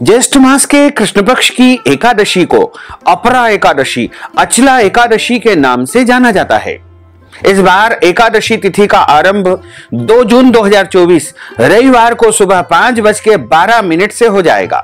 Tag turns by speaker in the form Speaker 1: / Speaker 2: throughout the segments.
Speaker 1: ज्येष्ठ मास के कृष्ण पक्ष की एकादशी को अपरा एकादशी, अचला एकादशी के नाम से जाना जाता है। इस बार एकादशी तिथि का आरंभ 2 जून 2024 रविवार को सुबह 5:12 से हो जाएगा,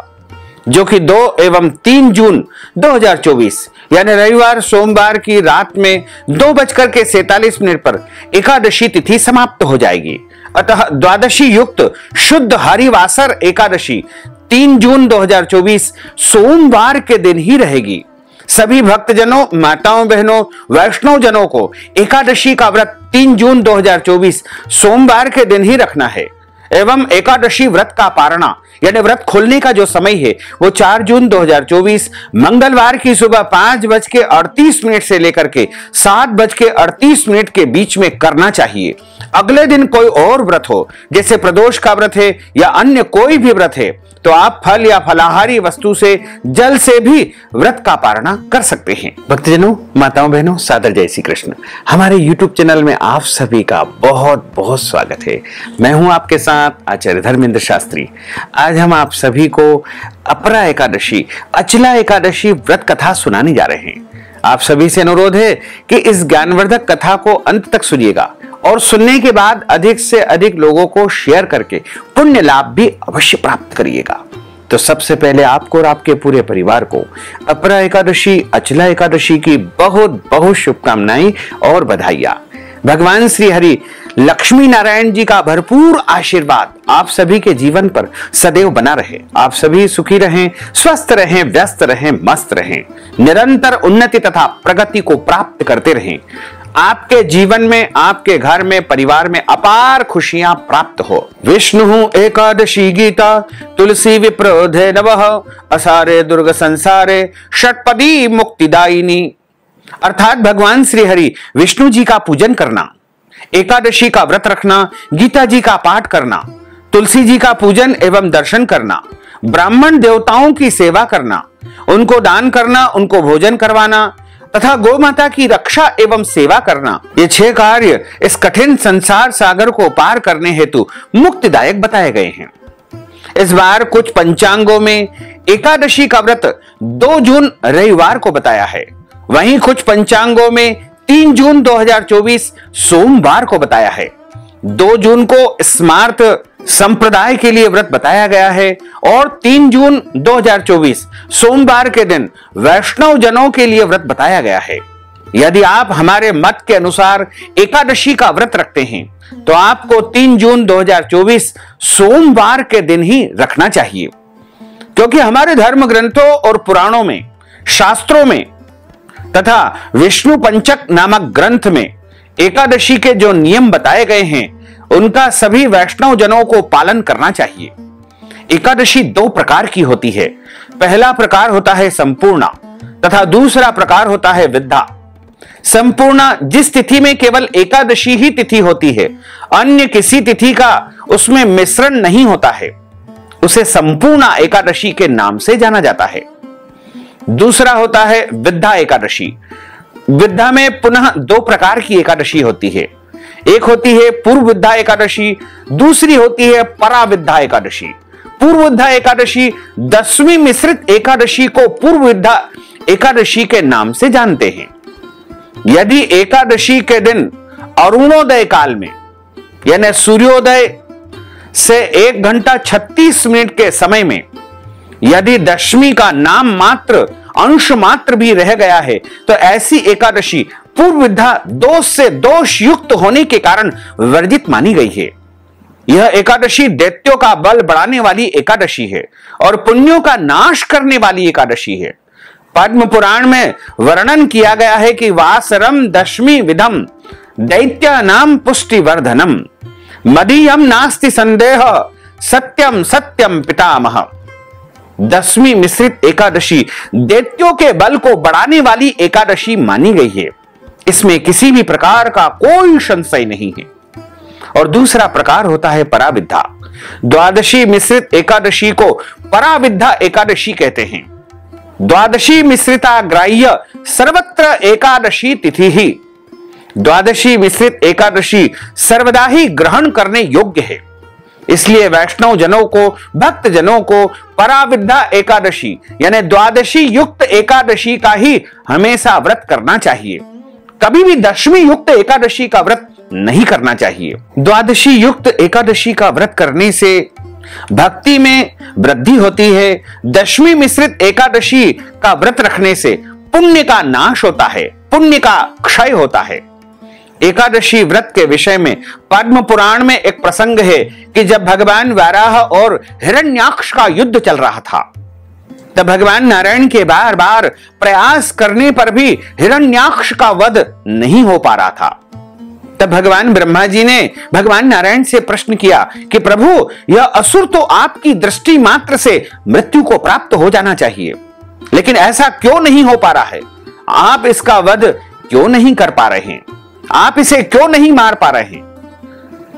Speaker 1: जो कि 2 एवं 3 जून 2024 यानी रविवार सोमवार की रात में 2:47 पर एकादशी तिथि समाप्त हो जाएगी। अतः द्वादशी युक्त शुद्ध हरिवासर एकादशी 3 जून 2024 सोमवार के दिन ही रहेगी। सभी भक्तजनों, माताओं, बहनों, वैष्णव जनों को एकादशी का व्रत 3 जून 2024 सोमवार के दिन ही रखना है एवं एकादशी व्रत का पारणा यानी व्रत खोलने का जो समय है वो 4 जून 2024 मंगलवार की सुबह 5:38 से लेकर के 7:38 के बीच में करना चाहिए। अगले दिन कोई और व्रत हो, जैसे प्रदोष का व्रत है या अन्य कोई भी व्रत है, तो आप फल या फलाहारी वस्तु से, जल से भी व्रत का पारणा कर सकते हैं। भक्तजनों, माताओं, बहनों, सादर जय श्री कृष्ण। हमारे YouTube चैनल में आप सभी का बहुत बहुत स्वागत है। मैं हूं आपके साथ आचार्य धर्मेंद्र शास्त्री। आज हम आप सभी को अपरा एकादशी, अचला एकादशी व्रत कथा सुनाने जा रहे हैं। आप सभी से अनुरोध है कि इस ज्ञानवर्धक कथा को अंत तक सुनिएगा और सुनने के बाद अधिक से अधिक लोगों को शेयर करके पुण्य लाभ भी अवश्य प्राप्त करिएगा। तो सबसे पहले आपको और आपके पूरे परिवार को अपरा एकादशी, अचला एकादशी की बहुत बहुत शुभकामनाएं और बधाइयां। भगवान श्री हरि लक्ष्मी नारायण जी का भरपूर आशीर्वाद आप सभी के जीवन पर सदैव बना रहे। आप सभी सुखी रहें, स्वस्थ रहें, व्यस्त रहें, मस्त रहें, निरंतर उन्नति तथा प्रगति को प्राप्त करते रहें। आपके जीवन में, आपके घर में, परिवार में अपार खुशियां प्राप्त हो। विष्णु एकादशी गीता तुलसी विप्रोधे नवः असारे दुर्ग संसारे षटपदी मुक्तिदायिनी। अर्थात भगवान श्री हरि विष्णु जी का पूजन करना, एकादशी का व्रत रखना, गीता जी का पाठ करना, तुलसी जी का पूजन एवं दर्शन करना, ब्राह्मण देवताओं की सेवा करना, उनको दान करना, उनको भोजन करवाना तथा गौ माता की रक्षा एवं सेवा करना, ये 6 कार्य इस कठिन संसार सागर को पार करने हेतु मुक्तिदायक बताए गए हैं। इस बार कुछ पंचांगों में एकादशी का व्रत 2 जून रविवार को बताया है, वहीं कुछ पंचांगों में 3 जून 2024 सोमवार को बताया है। 2 जून को स्मार्त संप्रदाय के लिए व्रत बताया गया है और 3 जून 2024 सोमवार के दिन वैष्णव जनों के लिए व्रत बताया गया है। यदि आप हमारे मत के अनुसार एकादशी का व्रत रखते हैं तो आपको 3 जून 2024 सोमवार के दिन ही रखना चाहिए, क्योंकि हमारे धर्म ग्रंथों और पुराणों में, शास्त्रों में तथा विष्णु पंचक नामक ग्रंथ में एकादशी के जो नियम बताए गए हैं उनका सभी वैष्णव जनों को पालन करना चाहिए। एकादशी 2 प्रकार की होती है। पहला प्रकार होता है संपूर्णा तथा दूसरा प्रकार होता है विद्धा। संपूर्णा जिस तिथि में केवल एकादशी ही तिथि होती है, अन्य किसी तिथि का उसमें मिश्रण नहीं होता है, उसे संपूर्णा एकादशी के नाम से जाना जाता है। दूसरा होता है विद्धा एकादशी। विद्धा में पुनः 2 प्रकार की एकादशी होती है। एक होती है पूर्व विद्धा एकादशी, दूसरी होती है पराविद्धा एकादशी। पूर्व विद्धा एकादशी 10वीं मिश्रित एकादशी को पूर्व विद्धा एकादशी के नाम से जानते हैं। यदि एकादशी के दिन अरुणोदय काल में यानी सूर्योदय से 1 घंटा 36 मिनट के समय में यदि दशमी का नाम मात्र, अंश मात्र भी रह गया है तो ऐसी एकादशी पूर्व विद्धा दोष से दोष युक्त होने के कारण वर्जित मानी गई है। यह एकादशी दैत्यों का बल बढ़ाने वाली एकादशी है और पुण्यों का नाश करने वाली एकादशी है। पद्म पुराण में वर्णन किया गया है कि वासरम दशमी विधम दैत्यानाम पुष्टिवर्धनम मदीयम नास्ति संदेह सत्यम सत्यम पितामह। 10वीं मिश्रित एकादशी दैत्यों के बल को बढ़ाने वाली एकादशी मानी गई है, इसमें किसी भी प्रकार का कोई संशय नहीं है। और दूसरा प्रकार होता है पराविद्धा। द्वादशी मिश्रित एकादशी को पराविद्धा एकादशी कहते हैं। द्वादशी मिश्रिता ग्राह्य सर्वत्र एकादशी तिथि ही। द्वादशी मिश्रित एकादशी सर्वदा ही ग्रहण करने योग्य है। इसलिए वैष्णव जनों को, भक्त जनों को पराविद्या एकादशी यानी द्वादशी युक्त एकादशी का ही हमेशा व्रत करना चाहिए। कभी भी दशमी युक्त एकादशी का व्रत नहीं करना चाहिए। द्वादशी युक्त एकादशी का व्रत करने से भक्ति में वृद्धि होती है। दशमी मिश्रित एकादशी का व्रत रखने से पुण्य का नाश होता है, पुण्य का क्षय होता है। एकादशी व्रत के विषय में पद्म पुराण में एक प्रसंग है कि जब भगवान वाराह और हिरण्याक्ष का युद्ध चल रहा था, तब भगवान नारायण के बार बार प्रयास करने पर भी हिरण्याक्ष का वध नहीं हो पा रहा था। तब भगवान ब्रह्मा जी ने भगवान नारायण से प्रश्न किया कि प्रभु, यह असुर तो आपकी दृष्टि मात्र से मृत्यु को प्राप्त हो जाना चाहिए, लेकिन ऐसा क्यों नहीं हो पा रहा है? आप इसका वध क्यों नहीं कर पा रहे हैं? आप इसे क्यों नहीं मार पा रहे हैं?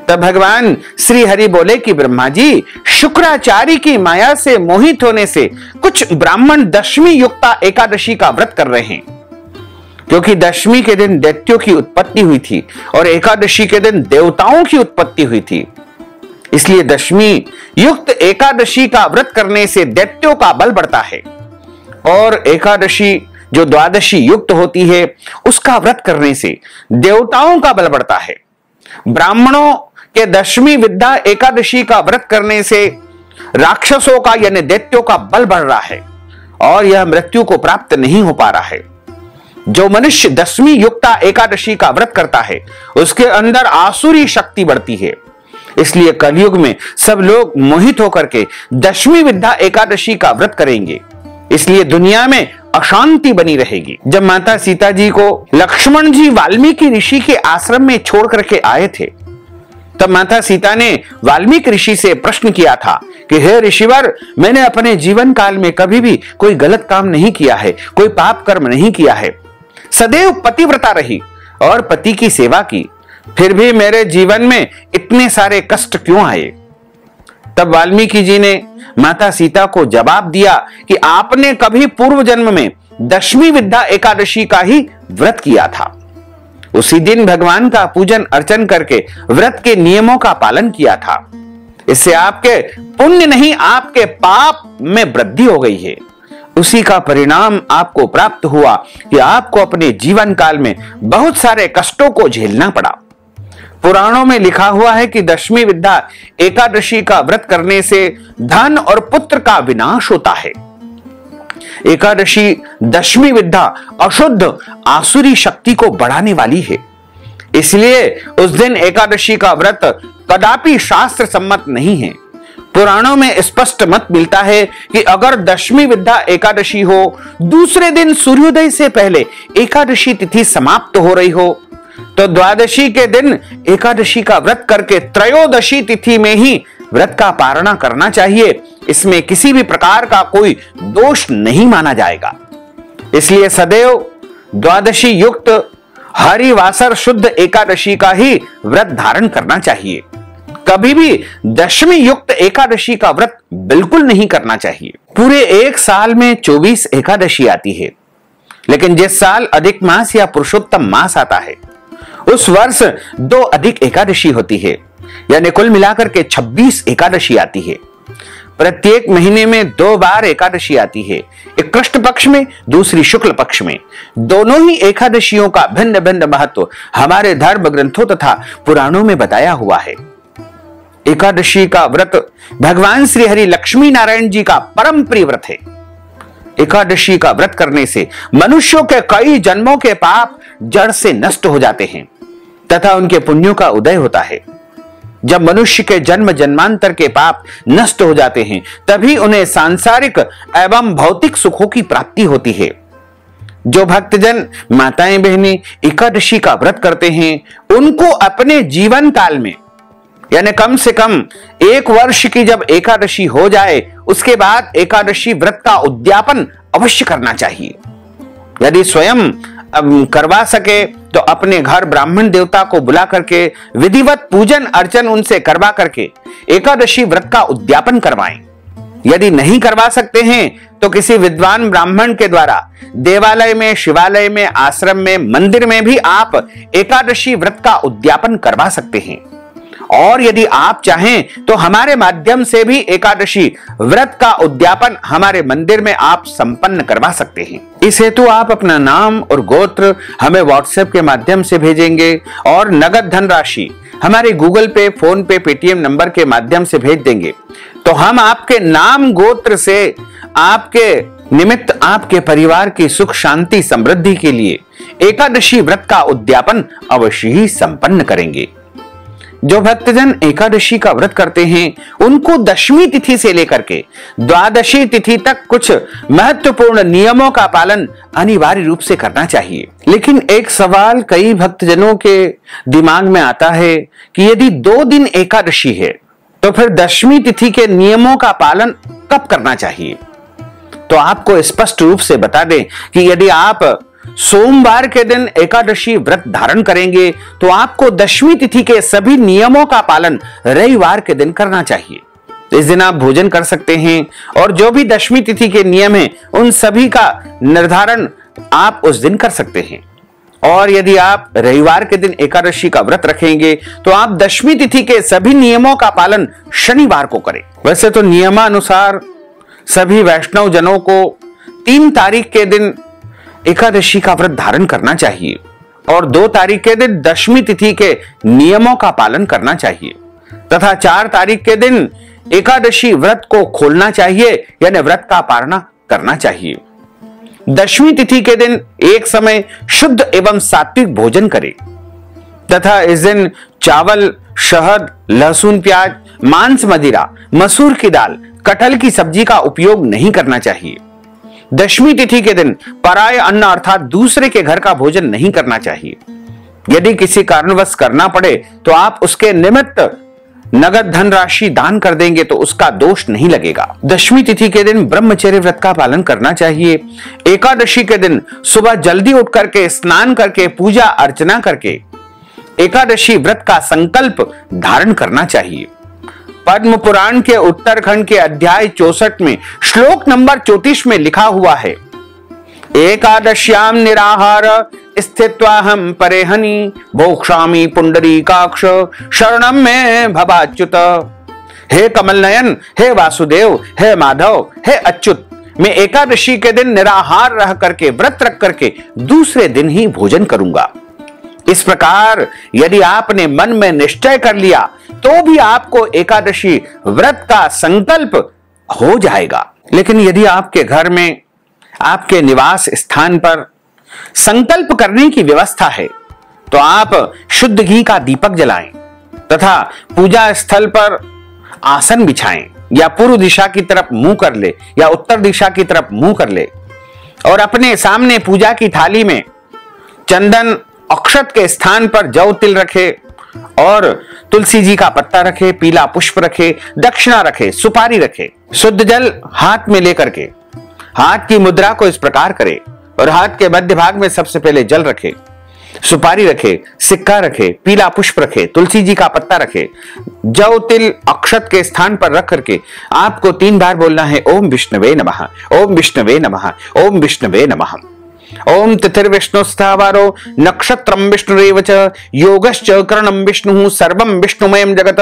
Speaker 1: तब भगवान श्री हरि बोले कि ब्रह्मा जी, शुक्राचार्य की माया से मोहित होने से कुछ ब्राह्मण दशमी युक्ता एकादशी का व्रत कर रहे हैं, क्योंकि दशमी के दिन दैत्यों की उत्पत्ति हुई थी और एकादशी के दिन देवताओं की उत्पत्ति हुई थी। इसलिए दशमी युक्त एकादशी का व्रत करने से दैत्यों का बल बढ़ता है और एकादशी जो द्वादशी युक्त होती है उसका व्रत करने से देवताओं का बल बढ़ता है। ब्राह्मणों के दशमी विद्या एकादशी का व्रत करने से राक्षसों का यानी दैत्यों का बल बढ़ रहा है और यह मृत्यु को प्राप्त नहीं हो पा रहा है। जो मनुष्य दशमी युक्ता एकादशी का व्रत करता है उसके अंदर आसुरी शक्ति बढ़ती है। इसलिए कलयुग में सब लोग मोहित होकर के दशमी विद्या एकादशी का व्रत करेंगे, इसलिए दुनिया में अशांति बनी रहेगी। जब माता सीता जी को लक्ष्मण जी वाल्मीकि ऋषि के आश्रम में छोड़ करके आए थे, तब माता सीता ने वाल्मीकि ऋषि से प्रश्न किया था कि हे ऋषिवर, मैंने अपने जीवन काल में कभी भी कोई गलत काम नहीं किया है, कोई पाप कर्म नहीं किया है, सदैव पतिव्रता रही और पति की सेवा की, फिर भी मेरे जीवन में इतने सारे कष्ट क्यों आए? तब वाल्मीकि जी ने माता सीता को जवाब दिया कि आपने कभी पूर्व जन्म में दशमी विद्या एकादशी का ही व्रत किया था। उसी दिन भगवान का पूजन अर्चन करके व्रत के नियमों का पालन किया था। इससे आपके पुण्य नहीं, आपके पाप में वृद्धि हो गई है। उसी का परिणाम आपको प्राप्त हुआ कि आपको अपने जीवन काल में बहुत सारे कष्टों को झेलना पड़ा। पुराणों में लिखा हुआ है कि दशमी विद्या एकादशी का व्रत करने से धन और पुत्र का विनाश होता है। एकादशी दशमी विद्या अशुद्ध आसुरी शक्ति को बढ़ाने वाली है, इसलिए उस दिन एकादशी का व्रत कदापि शास्त्र सम्मत नहीं है। पुराणों में स्पष्ट मत मिलता है कि अगर दशमी विद्या एकादशी हो, दूसरे दिन सूर्योदय से पहले एकादशी तिथि समाप्त हो रही हो, तो द्वादशी के दिन एकादशी का व्रत करके त्रयोदशी तिथि में ही व्रत का पारणा करना चाहिए। इसमें किसी भी प्रकार का कोई दोष नहीं माना जाएगा। इसलिए सदैव द्वादशी युक्त हरिवासर शुद्ध एकादशी का ही व्रत धारण करना चाहिए। कभी भी दशमी युक्त एकादशी का व्रत बिल्कुल नहीं करना चाहिए। पूरे एक साल में 24 एकादशी आती है, लेकिन जिस साल अधिक मास या पुरुषोत्तम मास आता है उस वर्ष 2 अधिक एकादशी होती है, यानी कुल मिलाकर के 26 एकादशी आती है। प्रत्येक महीने में 2 बार एकादशी आती है, एक कृष्ण पक्ष में, दूसरी शुक्ल पक्ष में। दोनों ही एकादशियों का भिन्न भिन्न महत्व हमारे धर्म ग्रंथों तथा पुराणों में बताया हुआ है। एकादशी का व्रत भगवान श्री हरि लक्ष्मी नारायण जी का परम प्रिय व्रत है। एकादशी का व्रत करने से मनुष्यों के कई जन्मों के पाप जड़ से नष्ट हो जाते हैं तथा उनके पुण्यों का उदय होता है। जब मनुष्य के जन्म जन्मांतर के पाप नष्ट हो जाते हैं, तभी उन्हें सांसारिक एवं भौतिक सुखों की प्राप्ति होती है। जो भक्तजन माताएं बहनें एकादशी का व्रत करते हैं, उनको अपने जीवन काल में यानी कम से कम 1 वर्ष की जब एकादशी हो जाए, उसके बाद एकादशी व्रत का उद्यापन अवश्य करना चाहिए। यदि स्वयं करवा सके तो अपने घर ब्राह्मण देवता को बुला करके विधिवत पूजन अर्चन उनसे करवा करके एकादशी व्रत का उद्यापन करवाएं। यदि नहीं करवा सकते हैं तो किसी विद्वान ब्राह्मण के द्वारा देवालय में, शिवालय में, आश्रम में, मंदिर में भी आप एकादशी व्रत का उद्यापन करवा सकते हैं। और यदि आप चाहें तो हमारे माध्यम से भी एकादशी व्रत का उद्यापन हमारे मंदिर में आप संपन्न करवा सकते हैं। इस हेतु आप अपना नाम और गोत्र हमें व्हाट्सएप के माध्यम से भेजेंगे और नगद धनराशि हमारे गूगल पे, फोन पे, पेटीएम नंबर के माध्यम से भेज देंगे तो हम आपके नाम गोत्र से आपके निमित्त आपके परिवार की सुख शांति समृद्धि के लिए एकादशी व्रत का उद्यापन अवश्य ही संपन्न करेंगे। जो भक्तजन एकादशी का व्रत करते हैं उनको दशमी तिथि से लेकर के द्वादशी तिथि तक कुछ महत्वपूर्ण नियमों का पालन अनिवार्य रूप से करना चाहिए। लेकिन एक सवाल कई भक्तजनों के दिमाग में आता है कि यदि 2 दिन एकादशी है तो फिर दशमी तिथि के नियमों का पालन कब करना चाहिए। तो आपको स्पष्ट रूप से बता दें कि यदि आप सोमवार के दिन एकादशी व्रत धारण करेंगे तो आपको दशमी तिथि के सभी नियमों का पालन रविवार के दिन करना चाहिए। इस दिन आप भोजन कर सकते हैं और जो भी दशमी तिथि के नियम हैं उन सभी का निर्धारण आप उस दिन कर सकते हैं। और यदि आप रविवार के दिन एकादशी का व्रत रखेंगे तो आप दशमी तिथि के सभी नियमों का पालन शनिवार को करें। वैसे तो नियमानुसार सभी वैष्णव जनों को 3 तारीख के दिन एकादशी का व्रत धारण करना चाहिए और 2 तारीख के दिन दशमी तिथि के नियमों का पालन करना चाहिए तथा 4 तारीख के दिन एकादशी व्रत को खोलना चाहिए यानी व्रत का पारणा करना चाहिए। दशमी तिथि के दिन एक समय शुद्ध एवं सात्विक भोजन करें तथा इस दिन चावल, शहद, लहसुन, प्याज, मांस, मदिरा, मसूर की दाल, कटहल की सब्जी का उपयोग नहीं करना चाहिए। दशमी तिथि के दिन पराय अन्न अर्थात दूसरे के घर का भोजन नहीं करना चाहिए। यदि किसी कारणवश करना पड़े तो आप उसके निमित्त नगद धनराशि दान कर देंगे तो उसका दोष नहीं लगेगा। दशमी तिथि के दिन ब्रह्मचर्य व्रत का पालन करना चाहिए। एकादशी के दिन सुबह जल्दी उठ करके स्नान करके पूजा अर्चना करके एकादशी व्रत का संकल्प धारण करना चाहिए। पद्म पुराण के उत्तरखंड के अध्याय 64 में श्लोक नंबर 34 में लिखा हुआ है, एकादश्याम निराहार स्थित्वाहम परेहनि भोक्ष्यामि पुंडरीकाक्ष शरणम में भवाच्युत। हे कमल नयन, हे वासुदेव, हे माधव, हे अच्युत, मैं एकादशी के दिन निराहार रह करके व्रत रख करके दूसरे दिन ही भोजन करूंगा। इस प्रकार यदि आपने मन में निश्चय कर लिया तो भी आपको एकादशी व्रत का संकल्प हो जाएगा। लेकिन यदि आपके घर में, आपके निवास स्थान पर संकल्प करने की व्यवस्था है तो आप शुद्ध घी का दीपक जलाएं तथा पूजा स्थल पर आसन बिछाएं या पूर्व दिशा की तरफ मुंह कर ले या उत्तर दिशा की तरफ मुंह कर ले और अपने सामने पूजा की थाली में चंदन अक्षत के स्थान पर जौ तिल रखे और तुलसी जी का पत्ता रखे, पीला पुष्प रखे, दक्षिणा रखे, सुपारी रखे, शुद्ध जल हाथ में लेकर के हाथ की मुद्रा को इस प्रकार करे और हाथ के मध्य भाग में सबसे पहले जल रखे, सुपारी रखे, सिक्का रखे, पीला पुष्प रखे, तुलसी जी का पत्ता रखे, जौ तिल अक्षत के स्थान पर रख करके आपको 3 बार बोलना है, ओम विष्णवे नमः, ओम विष्णवे नमः, ओम विष्णवे नमः। ओम तिथिर्विष्णु स्थावारो नक्षत्रम विष्णुरेव च योगश्च करणम विष्णु सर्वं विष्णुमयं जगत।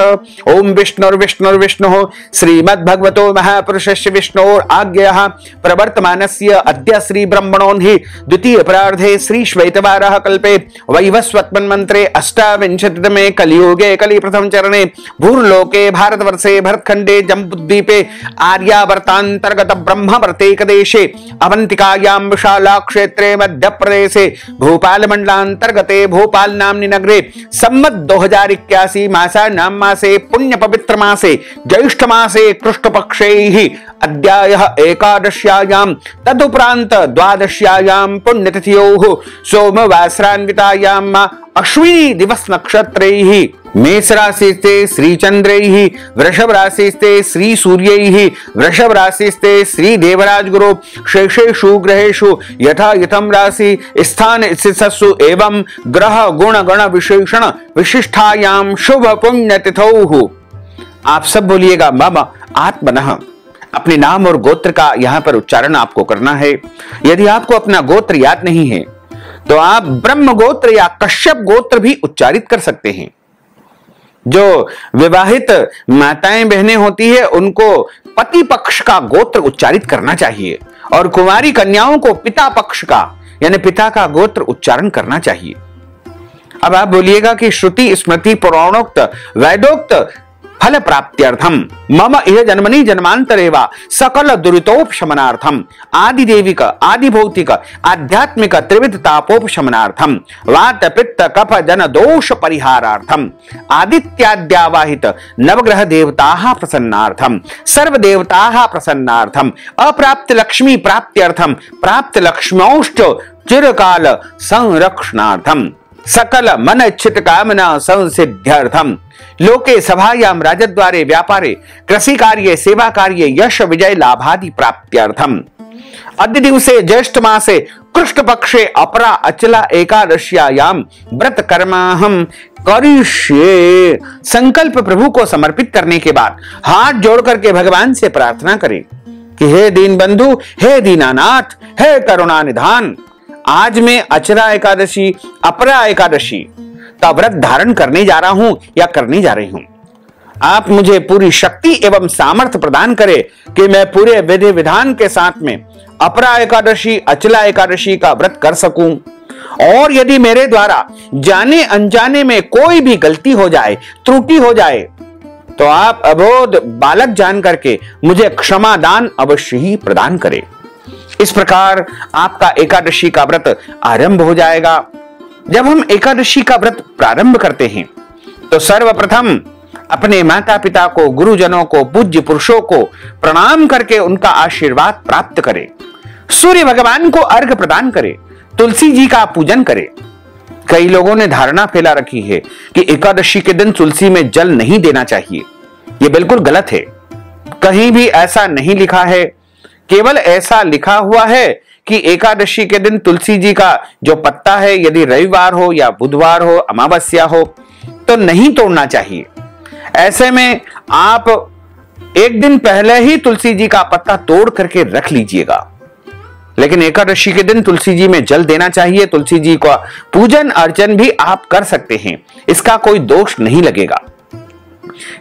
Speaker 1: ओम विष्णुर्विष्णुर्विष्णुः श्रीमद्भगवतो महापुरुषस्य विष्णोर आज्ञया प्रवर्तमानस्य अद्य श्री ब्रह्मणोहि द्वितीय प्रार्धे श्री श्वेतवारः कल्पे वैवस्वत्मन्मन्त्रे अष्टाविंशतितमे कलियुगे कलि प्रथम चरणे भूर्लोके भारतवर्षे भरतखंडे जम्बूद्वीपे आर्यावर्तांतर्गत ब्रह्मवर्तेकदेशे अवंतिकायां विशाला क्षेत्रे मध्य प्रदेशे भोपाल मंडलांतर्गते भोपाल नामनि नगरे सम्मत 2081 मासानां मासे पुण्य पवित्र मासे ज्येष्ठ मासे कृष्ण पक्षे अद्यायः एकादश्यायां तदुपरांत द्वादश्यायां पुण्यतिथ्योः सोमवासरान्वितायां अश्विनी दिवस नक्षत्रैः मेष राशिस्ते श्री चंद्रैः वृषभ राशिस्ते श्री सूर्यैः वृषभ राशिस्ते श्री देवराज गुरु शेषेषु ग्रहेषु यथा यथम राशि स्थान स्थितसु एवं ग्रह गुण गण विशेषण विशिष्टायाम शुभ पुण्य तिथौ। आप सब बोलिएगा मम आत्मनः। अपने नाम और गोत्र का यहां पर उच्चारण आपको करना है। यदि आपको अपना गोत्र याद नहीं है तो आप ब्रह्म गोत्र या कश्यप गोत्र भी उच्चारित कर सकते हैं। जो विवाहित माताएं बहनें होती है उनको पति पक्ष का गोत्र उच्चारित करना चाहिए और कुंवारी कन्याओं को पिता पक्ष का यानी पिता का गोत्र उच्चारण करना चाहिए। अब आप बोलिएगा कि श्रुति स्मृति पुराणोक्त वैदोक्त फल प्राप्त्यर्थम मम इह जन्मनि जन्मांतरेवा सकल दुरितोपशमनार्थम आदि देविक आदि भौतिक आध्यात्मिक त्रिविध तापोपशमनार्थम वात पित्त कफ जन दोष परिहारार्थम आदित्याद्यावाहित नवग्रह देवताः प्रसन्नार्थम सर्व देवताः प्रसन्नार्थम अप्राप्त लक्ष्मी प्राप्त्यर्थम प्राप्त लक्ष्म्योष्ट चिरकाल संरक्षणार्थम सकल मन इच्छित कामना संसिद्ध्यर्थम लोके सभायाम राजद्वारे व्यापारे कृषि कार्ये सेवा कार्ये यश विजय लाभादि प्राप्त्यर्थम अद्य दिवसे ज्येष्ठ मासे कृष्ण पक्षे अपरा अचला एकादश्यायाम व्रत कर्माहम करिष्ये। संकल्प प्रभु को समर्पित करने के बाद हाथ जोड़ करके भगवान से प्रार्थना करें कि हे दीन बंधु, हे दीनानाथ, हे करुणा निधान, आज मैं अचला एकादशी अपरा एकादशी का व्रत धारण करने जा रहा हूं या करने जा रही हूं। आप मुझे पूरी शक्ति एवं सामर्थ्य प्रदान करें कि मैं पूरे विधि विधान के साथ में अपरा एकादशी अचला एकादशी का व्रत कर सकूं। और यदि मेरे द्वारा जाने अनजाने में कोई भी गलती हो जाए, त्रुटि हो जाए, तो आप अबोध बालक जान करके मुझे क्षमा दान अवश्य ही प्रदान करें। इस प्रकार आपका एकादशी का व्रत आरंभ हो जाएगा। जब हम एकादशी का व्रत प्रारंभ करते हैं तो सर्वप्रथम अपने माता पिता को, गुरुजनों को, पूज्य पुरुषों को प्रणाम करके उनका आशीर्वाद प्राप्त करें, सूर्य भगवान को अर्घ्य प्रदान करें, तुलसी जी का पूजन करें। कई लोगों ने धारणा फैला रखी है कि एकादशी के दिन तुलसी में जल नहीं देना चाहिए। यह बिल्कुल गलत है। कहीं भी ऐसा नहीं लिखा है। केवल ऐसा लिखा हुआ है कि एकादशी के दिन तुलसी जी का जो पत्ता है, यदि रविवार हो या बुधवार हो, अमावस्या हो, तो नहीं तोड़ना चाहिए। ऐसे में आप एक दिन पहले ही तुलसी जी का पत्ता तोड़ करके रख लीजिएगा। लेकिन एकादशी के दिन तुलसी जी में जल देना चाहिए। तुलसी जी का पूजन अर्चन भी आप कर सकते हैं, इसका कोई दोष नहीं लगेगा।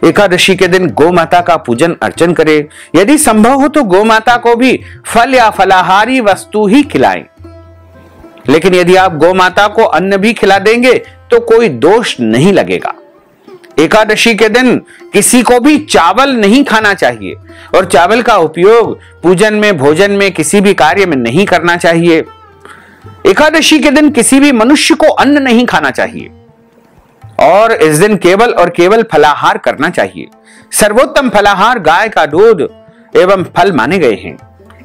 Speaker 1: एकादशी के दिन गौ माता का पूजन अर्चन करें। यदि संभव हो तो गौ माता को भी फल या फलाहारी वस्तु ही खिलाएं। लेकिन यदि आप गौ माता को अन्न भी खिला देंगे तो कोई दोष नहीं लगेगा। एकादशी के दिन किसी को भी चावल नहीं खाना चाहिए और चावल का उपयोग पूजन में, भोजन में, किसी भी कार्य में नहीं करना चाहिए। एकादशी के दिन किसी भी मनुष्य को अन्न नहीं खाना चाहिए और इस दिन केवल और केवल फलाहार करना चाहिए। सर्वोत्तम फलाहार गाय का दूध एवं फल माने गए हैं।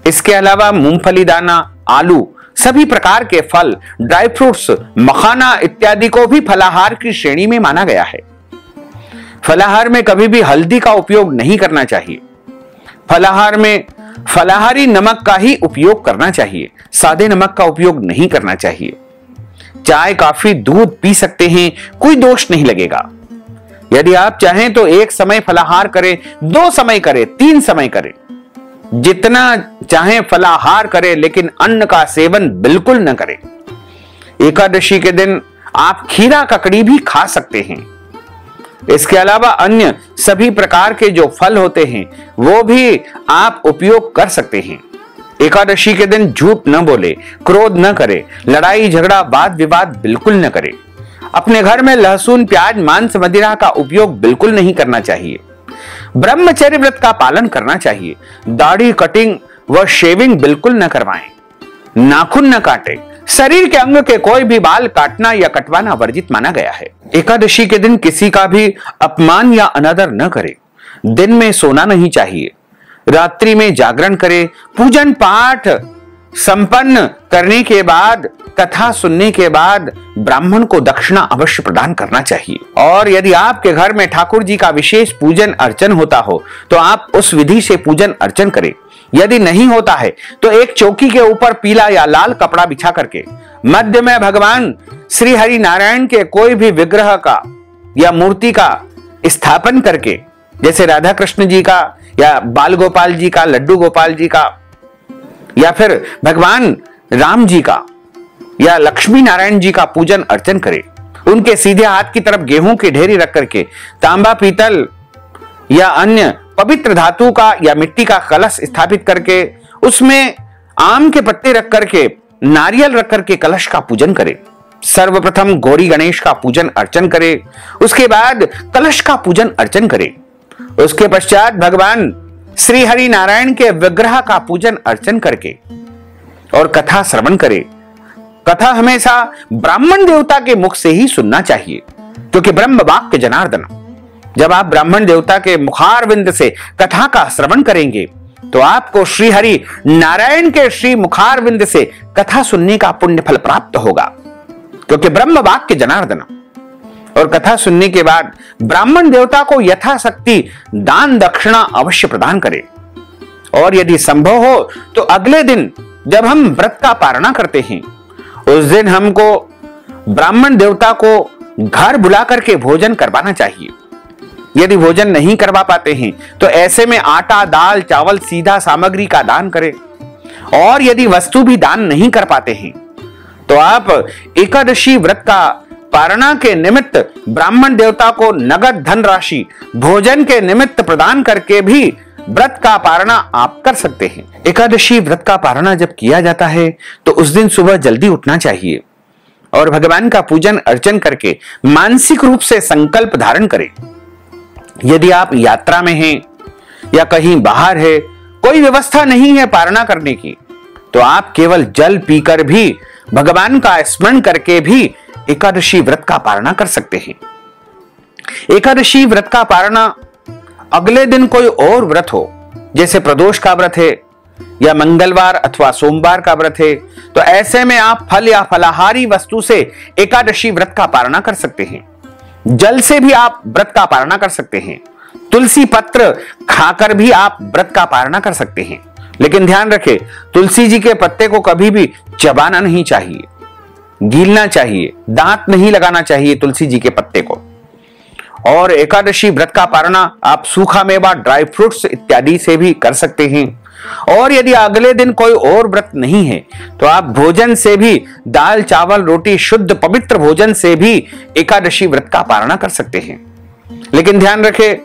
Speaker 1: इसके अलावा मूंगफली दाना, आलू, सभी प्रकार के फल, ड्राई फ्रूट्स, मखाना इत्यादि को भी फलाहार की श्रेणी में माना गया है। फलाहार में कभी भी हल्दी का उपयोग नहीं करना चाहिए। फलाहार में फलाहारी नमक का ही उपयोग करना चाहिए, सादे नमक का उपयोग नहीं करना चाहिए। चाय, कॉफी, दूध पी सकते हैं, कोई दोष नहीं लगेगा। यदि आप चाहें तो एक समय फलाहार करें, 2 समय करें, 3 समय करें, जितना चाहें फलाहार करें, लेकिन अन्न का सेवन बिल्कुल न करें। एकादशी के दिन आप खीरा ककड़ी भी खा सकते हैं। इसके अलावा अन्य सभी प्रकार के जो फल होते हैं वो भी आप उपयोग कर सकते हैं। एकादशी के दिन झूठ न बोले, क्रोध न करे, लड़ाई झगड़ा वाद विवाद बिल्कुल न करे। अपने घर में लहसुन, प्याज, मांस, मदिरा का उपयोग बिल्कुल नहीं करना चाहिए। ब्रह्मचर्य व्रत का पालन करना चाहिए। दाढ़ी कटिंग व शेविंग बिल्कुल न करवाएं। नाखून न काटे। शरीर के अंग के कोई भी बाल काटना या कटवाना वर्जित माना गया है। एकादशी के दिन किसी का भी अपमान या अनादर न करे। दिन में सोना नहीं चाहिए। रात्रि में जागरण करें। पूजन पाठ संपन्न करने के बाद, कथा सुनने के बाद ब्राह्मण को दक्षिणा अवश्य प्रदान करना चाहिए। और यदि आपके घर में ठाकुर जी का विशेष पूजन अर्चन होता हो तो आप उस विधि से पूजन अर्चन करें। यदि नहीं होता है तो एक चौकी के ऊपर पीला या लाल कपड़ा बिछा करके मध्य में भगवान श्री हरि नारायण के कोई भी विग्रह का या मूर्ति का स्थापन करके, जैसे राधा कृष्ण जी का या बाल गोपाल जी का, लड्डू गोपाल जी का, या फिर भगवान राम जी का या लक्ष्मी नारायण जी का पूजन अर्चन करें उनके सीधे हाथ की तरफ गेहूं की ढेरी रख करके तांबा, पीतल या अन्य पवित्र धातु का या मिट्टी का कलश स्थापित करके उसमें आम के पत्ते रख करके, नारियल रख करके कलश का पूजन करें। सर्वप्रथम गौरी गणेश का पूजन अर्चन करें, उसके बाद कलश का पूजन अर्चन करें। उसके पश्चात भगवान श्री हरि नारायण के विग्रह का पूजन अर्चन करके और कथा श्रवण करें। कथा हमेशा ब्राह्मण देवता के मुख से ही सुनना चाहिए, क्योंकि ब्रह्म वाक्य जनार्दन। जब आप ब्राह्मण देवता के मुखारविंद से कथा का श्रवण करेंगे तो आपको श्री हरि नारायण के श्री मुखारविंद से कथा सुनने का पुण्य फल प्राप्त होगा, क्योंकि ब्रह्म वाक्य जनार्दन। और कथा सुनने के बाद ब्राह्मण देवता को यथाशक्ति दान दक्षिणा अवश्य प्रदान करें। और यदि संभव हो तो अगले दिन जब हम व्रत का पारणा करते हैं, उस दिन हमको ब्राह्मण देवता को घर बुला करके भोजन करवाना चाहिए। यदि भोजन नहीं करवा पाते हैं तो ऐसे में आटा, दाल, चावल, सीधा सामग्री का दान करें। और यदि वस्तु भी दान नहीं कर पाते हैं तो आप एकादशी व्रत का पारणा के निमित्त ब्राह्मण देवता को नगद धन राशि भोजन के निमित्त प्रदान करके भी व्रत का पारणा आप कर सकते हैं। एकादशी व्रत का पारणा जब किया जाता है तो उस दिन सुबह जल्दी उठना चाहिए और भगवान का पूजन अर्चन करके मानसिक रूप से संकल्प धारण करें। यदि आप यात्रा में हैं या कहीं बाहर है, कोई व्यवस्था नहीं है पारणा करने की, तो आप केवल जल पीकर भी भगवान का स्मरण करके भी एकादशी व्रत का पारणा कर सकते हैं। एकादशी व्रत का पारणा अगले दिन कोई और व्रत हो, जैसे प्रदोष का व्रत है या मंगलवार अथवा सोमवार का व्रत है, तो ऐसे में आप फल या फलाहारी वस्तु से एकादशी व्रत का पारणा कर सकते हैं। जल से भी आप व्रत का पारणा कर सकते हैं। तुलसी पत्र खाकर भी आप व्रत का पारणा कर सकते हैं। लेकिन ध्यान रखें, तुलसी जी के पत्ते को कभी भी चबाना नहीं चाहिए, गीलना चाहिए, दांत नहीं लगाना चाहिए तुलसी जी के पत्ते को। और एकादशी व्रत का पारणा आप सूखा मेवा, ड्राई फ्रूट्स इत्यादि से भी कर सकते हैं। और यदि अगले दिन कोई और व्रत नहीं है तो आप भोजन से भी, दाल, चावल, रोटी, शुद्ध पवित्र भोजन से भी एकादशी व्रत का पारणा कर सकते हैं। लेकिन ध्यान रखें,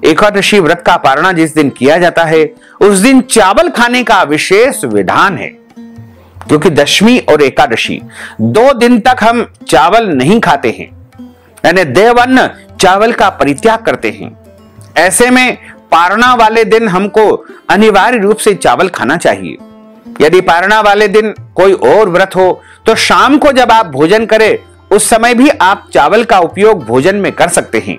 Speaker 1: एकादशी व्रत का पारणा जिस दिन किया जाता है उस दिन चावल खाने का विशेष विधान है, क्योंकि दशमी और एकादशी 2 दिन तक हम चावल नहीं खाते हैं, यानी देवअन्न चावल का परित्याग करते हैं। ऐसे में पारणा वाले दिन हमको अनिवार्य रूप से चावल खाना चाहिए। यदि पारणा वाले दिन कोई और व्रत हो तो शाम को जब आप भोजन करें उस समय भी आप चावल का उपयोग भोजन में कर सकते हैं,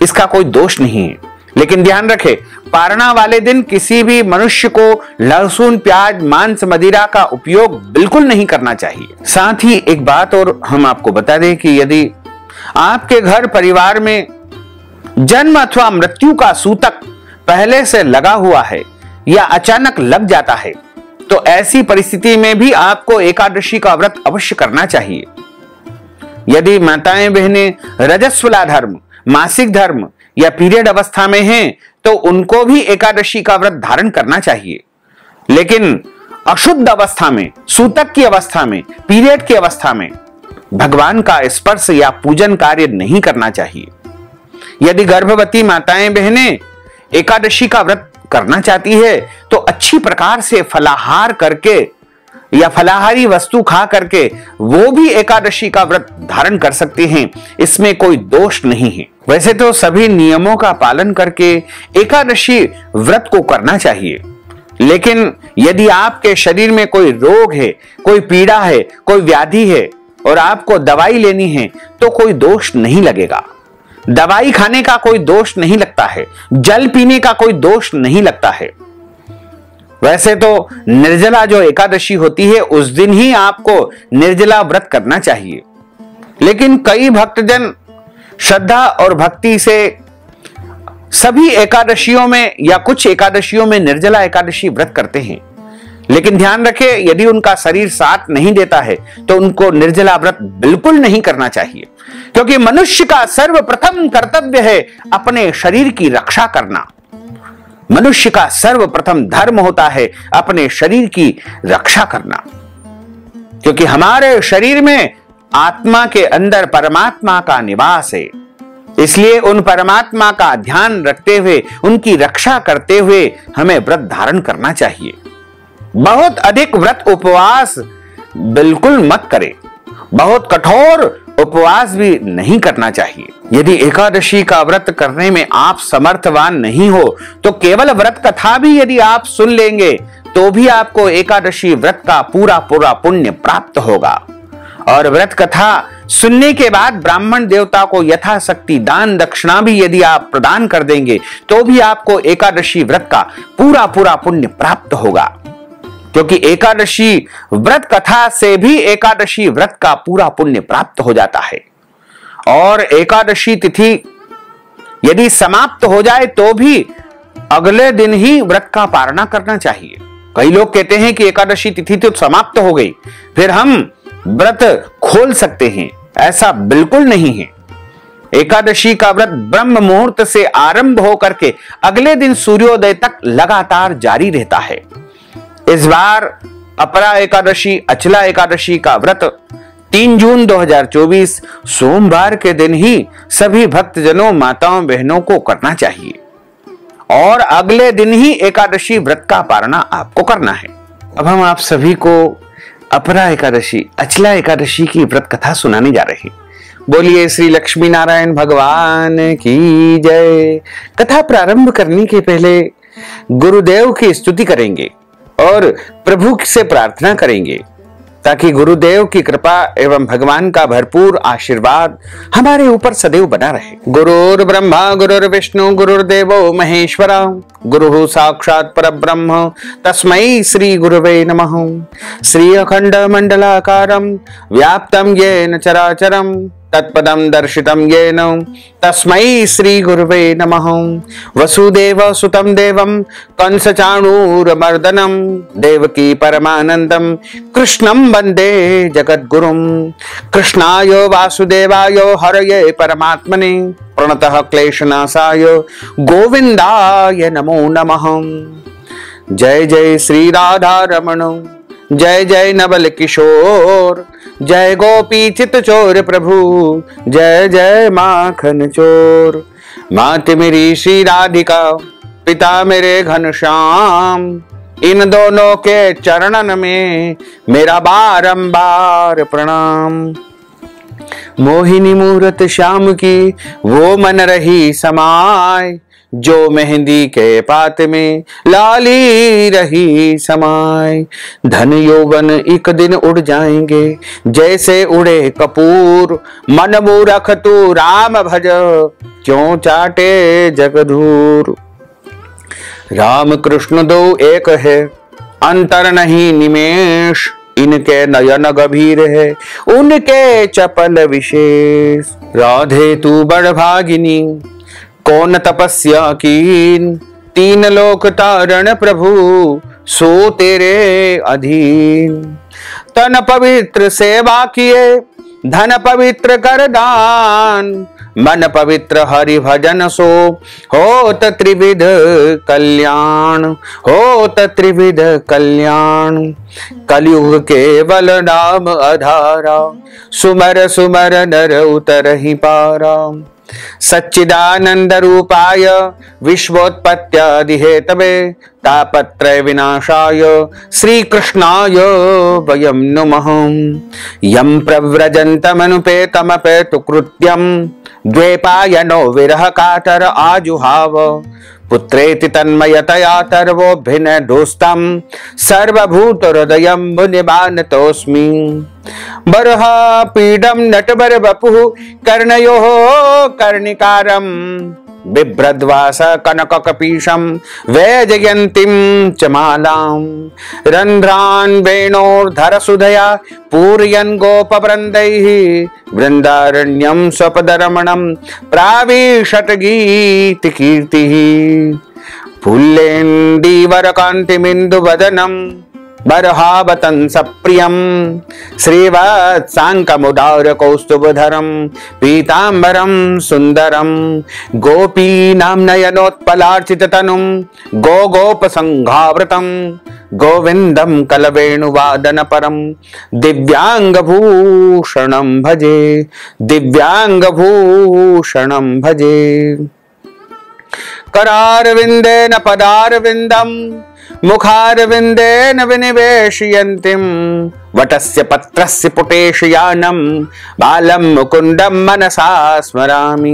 Speaker 1: इसका कोई दोष नहीं है। लेकिन ध्यान रखें, पारणा वाले दिन किसी भी मनुष्य को लहसुन, प्याज, मांस, मदिरा का उपयोग बिल्कुल नहीं करना चाहिए। साथ ही एक बात और हम आपको बता दें कि यदि आपके घर परिवार में जन्म अथवा मृत्यु का सूतक पहले से लगा हुआ है या अचानक लग जाता है तो ऐसी परिस्थिति में भी आपको एकादशी का व्रत अवश्य करना चाहिए। यदि माताएं बहनें रजस्वला धर्म, मासिक धर्म या पीरियड अवस्था में हैं तो उनको भी एकादशी का व्रत धारण करना चाहिए। लेकिन अशुद्ध अवस्था में, सूतक की अवस्था में, पीरियड की अवस्था में भगवान का स्पर्श या पूजन कार्य नहीं करना चाहिए। यदि गर्भवती माताएं बहनें एकादशी का व्रत करना चाहती है तो अच्छी प्रकार से फलाहार करके या फलाहारी वस्तु खा करके वो भी एकादशी का व्रत धारण कर सकते हैं, इसमें कोई दोष नहीं है। वैसे तो सभी नियमों का पालन करके एकादशी व्रत को करना चाहिए, लेकिन यदि आपके शरीर में कोई रोग है, कोई पीड़ा है, कोई व्याधि है और आपको दवाई लेनी है तो कोई दोष नहीं लगेगा। दवाई खाने का कोई दोष नहीं लगता है, जल पीने का कोई दोष नहीं लगता है। वैसे तो निर्जला जो एकादशी होती है उस दिन ही आपको निर्जला व्रत करना चाहिए, लेकिन कई भक्तजन श्रद्धा और भक्ति से सभी एकादशियों में या कुछ एकादशियों में निर्जला एकादशी व्रत करते हैं। लेकिन ध्यान रखें, यदि उनका शरीर साथ नहीं देता है तो उनको निर्जला व्रत बिल्कुल नहीं करना चाहिए, क्योंकि मनुष्य का सर्वप्रथम कर्तव्य है अपने शरीर की रक्षा करना। मनुष्य का सर्वप्रथम धर्म होता है अपने शरीर की रक्षा करना, क्योंकि हमारे शरीर में आत्मा के अंदर परमात्मा का निवास है। इसलिए उन परमात्मा का ध्यान रखते हुए, उनकी रक्षा करते हुए हमें व्रत धारण करना चाहिए। बहुत अधिक व्रत उपवास बिल्कुल मत करें। बहुत कठोर उपवास भी नहीं करना चाहिए। यदि एकादशी का व्रत करने में आप समर्थवान नहीं हो तो केवल व्रत कथा भी यदि आप सुन लेंगे तो भी आपको एकादशी व्रत का पूरा पूरा पुण्य प्राप्त होगा। और व्रत कथा सुनने के बाद ब्राह्मण देवता को यथाशक्ति दान दक्षिणा भी यदि आप प्रदान कर देंगे तो भी आपको एकादशी व्रत का पूरा पूरा पुण्य प्राप्त होगा। क्योंकि एकादशी व्रत कथा से भी एकादशी व्रत का पूरा पुण्य प्राप्त हो जाता है। और एकादशी तिथि यदि समाप्त हो जाए तो भी अगले दिन ही व्रत का पारणा करना चाहिए। कई लोग कहते हैं कि एकादशी तिथि तो समाप्त हो गई, फिर हम व्रत खोल सकते हैं। ऐसा बिल्कुल नहीं है। एकादशी का व्रत ब्रह्म मुहूर्त से आरंभ होकर के अगले दिन सूर्योदय तक लगातार जारी रहता है। इस बार अपरा एकादशी, अचला एकादशी का व्रत 3 जून 2024 सोमवार के दिन ही सभी भक्तजनों, माताओं, बहनों को करना चाहिए और अगले दिन ही एकादशी व्रत का पारणा आपको करना है। अब हम आप सभी को अपरा एकादशी, अचला एकादशी की व्रत कथा सुनाने जा रहे हैं। बोलिए श्री लक्ष्मी नारायण भगवान की जय। कथा प्रारंभ करने के पहले गुरुदेव की स्तुति करेंगे और प्रभु से प्रार्थना करेंगे ताकि गुरुदेव की कृपा एवं भगवान का भरपूर आशीर्वाद हमारे ऊपर सदैव बना रहे। गुरुर् ब्रह्मा गुरुर्विष्णु गुरुर्देवो महेश्वरा, गुरुः साक्षात् परब्रह्म तस्मै श्री गुरुवे नमः। श्री अखंड मंडलाकारं व्याप्तं येन चराचरं तत्पदं दर्शितं येन तस्मै श्री गुरुवे नमः। वसुदेव सुतं देवं कंसचाणूरमर्दनं देवकी परमानंदं कृष्णं वंदे जगद्गुरुं। कृष्णाय वासुदेवाय हरये परमात्मने प्रणतः क्लेशनाशाय गोविंदाय नमो नमः। जय जय श्री राधा रमण, जय जय नवल किशोर, जय गोपी चित चोर प्रभु, जय जय माखन चोर। मात मेरी श्री राधिका, पिता मेरे घनश्याम, इन दोनों के चरणन में मेरा बारंबार प्रणाम। मोहिनी मूरत श्याम की वो मन रही समाय, जो मेहंदी के पात में लाली रही समाय। धन यौवन एक दिन उड़ जाएंगे जैसे उड़े कपूर, मन मूरख तू राम भज क्यों चाटे जगधूर। राम कृष्ण दो एक है अंतर नहीं निमेष, इनके नयन गंभीर है उनके चपल विशेष। राधे तू बड़ भागिनी कौन तपस्या कीन, तीन लोक तारण प्रभु सो तेरे अधीन। तन पवित्र सेवा किए धन पवित्र कर दान, मन पवित्र हरि भजन सो होत त्रिविध कल्याण, होत त्रिविध कल्याण। कलयुग केवल नाम आधारा, सुमर सुमर नर उतरहि पारा। सच्चिदानंद रूपाय विश्वोत्पत्त्यादि हेतवे, तापत्रय विनाशाय श्री कृष्णाय वयं नुमः। यं प्रव्रजन्तमनुपेतमपेतु कृत्यं, द्वैपायनो विरह कातर आजुहाव। पुत्रेति तन्मयतया तर्वोऽभिनदोस्तं, सर्वभूत हृदयं मुनिमानतोऽस्मि। बर्ह पीडं नटवर वपुः कर्णयोः कर्णिकारं, बिभ्रद्वास कनक कपीशं वैजयन्तीं च मालां। रन्ध्रान् वेणोर्धर सुधया पूरयन् गोपवृन्दैः, वृन्दारण्यं स्वपदरमणं प्राविशत् गीतिकीर्तिः। फुल्लेन्दीवरकान्तिमिन्दुवदनं बर्हावतंस प्रियं, श्रीवत्साङ्कमुदारकौस्तुभधरं पीताम्बरं सुन्दरं। गोपीनां नयनोत्पलार्चिततनुं गोगोपसङ्घावृतं, गोविंदम कलवेणुवादन परम दिव्यांग भूषणम भजे, दिव्यांग भूषणम भजे। करारविंदेन पदारविंदम मुखारविंदेन विनिवेशयन्तीं वटस्य पत्रस्य पुटेशयानं बालं मुकुंदम मनसा स्मरामि।